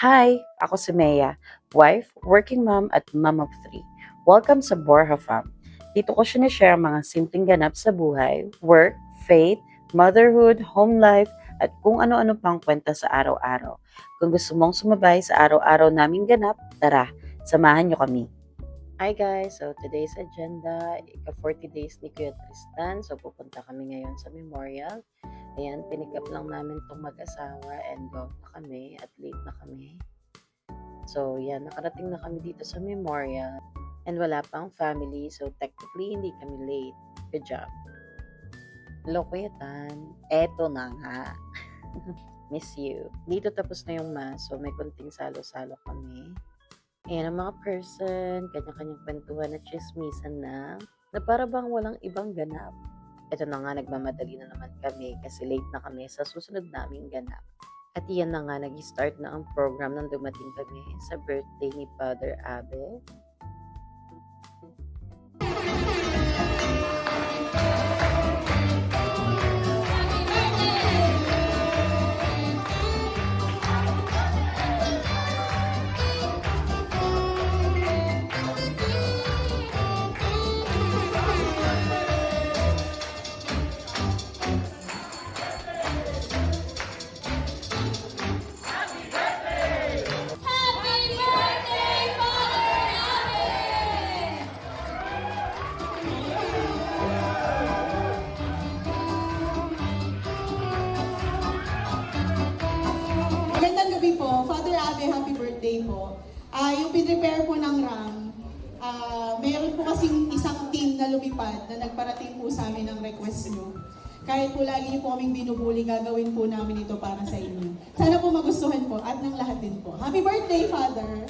Hi, ako si Mea, wife, working mom at mom of three. Welcome sa Borja Fam. Dito ko sinishare ang mga simpleng ganap sa buhay, work, faith, motherhood, home life, at kung ano-ano pang kwenta sa araw-araw. Kung gusto mong sumabay sa araw-araw naming ganap, tara, samahan niyo kami. Hi guys! So today's agenda, ika-40 days ni Kuya Tristan. So pupunta kami ngayon sa memorial. Ayan, pinikap lang namin itong mag-asawa and go na kami at late na kami. So yan, nakarating na kami dito sa memorial and wala pang family. So technically, hindi kami late. Good job. Hello Kuya Tan. Eto na nga. Miss you. Dito tapos na yung mass. So may kunting salo-salo kami. Ayan ang mga person, kanya-kanyang kwentuhan at chismisan na para bang walang ibang ganap. Ito na nga, nagmamadali na naman kami kasi late na kami sa susunod naming ganap. At iyan na nga, nag-start na ang program nang dumating kami sa birthday ni Father Abe. Magandang gabi po. Father Abe, happy birthday po. Yung pinrepare po ng RAM, meron po kasing isang team na lumipad na nagparating po sa amin ng request nyo. Kahit po lagi niyo po kaming binubuli, gagawin po namin ito para sa inyo. Sana po magustuhan po at ng lahat din po. Happy birthday, Father!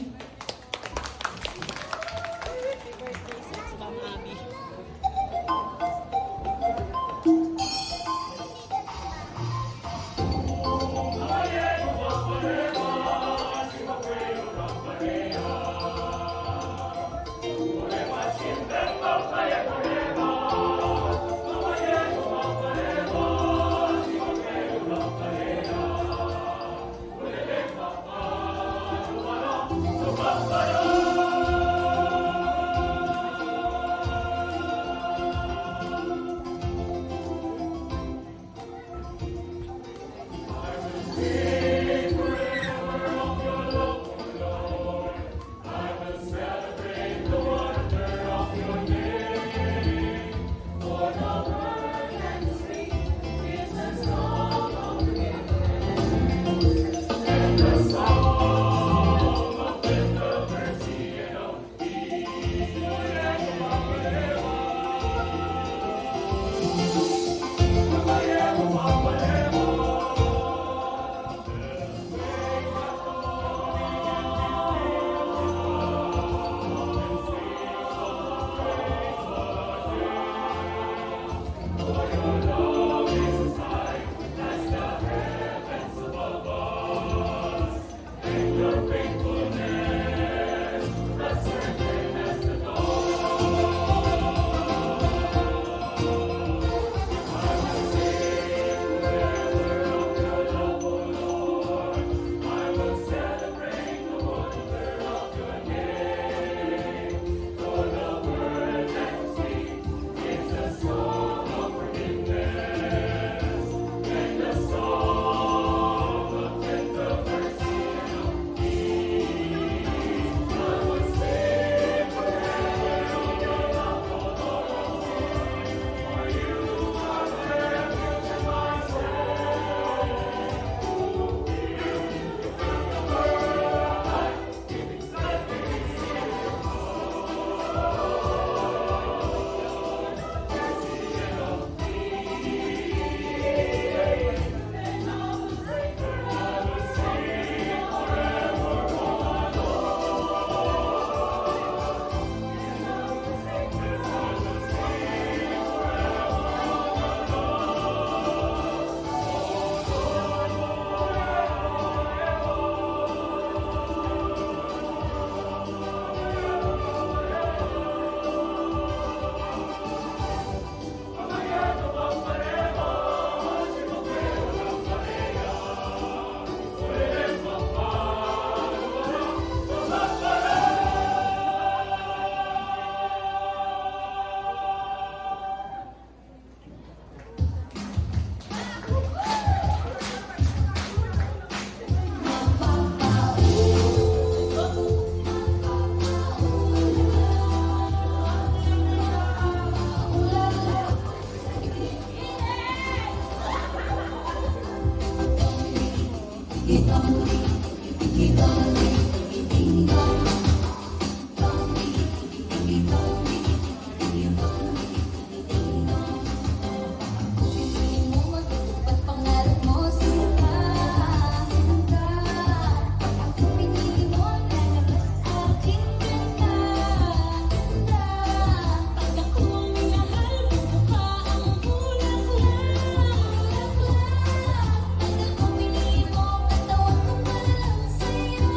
At pangarap mo sila, sila. Ako pinili mo, lalabas aking ganda, ganda. Pag ako minahal, bumuka ang bulaklak, bulaklak. Pag ako pinili mo, katawan ko para lang sa'yo,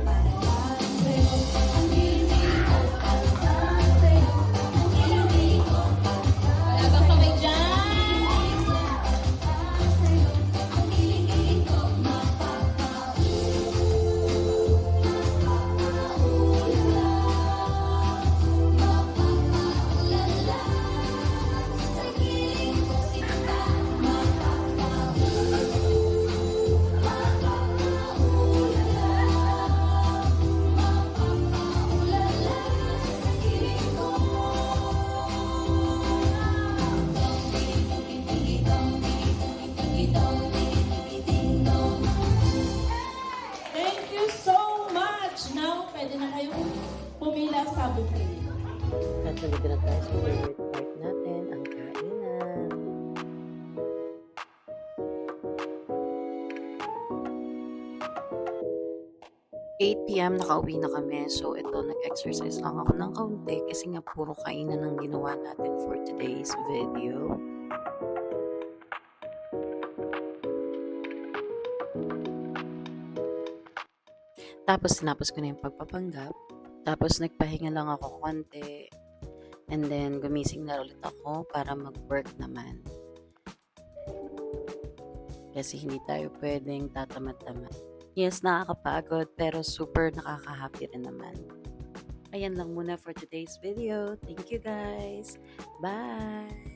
para lang sa'yo. Ang hiling ko, para lang sa'yo. Ang hiling ko, wala bang kamay dyan? Ang hiling ko, mapapaulala. Sa hiling ko sinta, mapapaulala. Mapapaulala sa hiling ko. Thank you so much! Now, pwede na kayong pumila sa buffet. At nandito na tayo sa favorite part natin, ang kainan. 8 p.m. nakauwi na kami. So, ito, nag-exercise lang ako ng kaunti kasi nga puro kainan ang ginawa natin for today's video. Tapos, tinapos ko na yung pagpapanggap. Tapos, nagpahinga lang ako konti. And then, gumising na ulit ako para mag-work naman. Kasi hindi tayo pwedeng tatamad-tamad. Yes, nakakapagod, pero super nakaka-happy rin naman. Ayan lang muna for today's video. Thank you guys. Bye!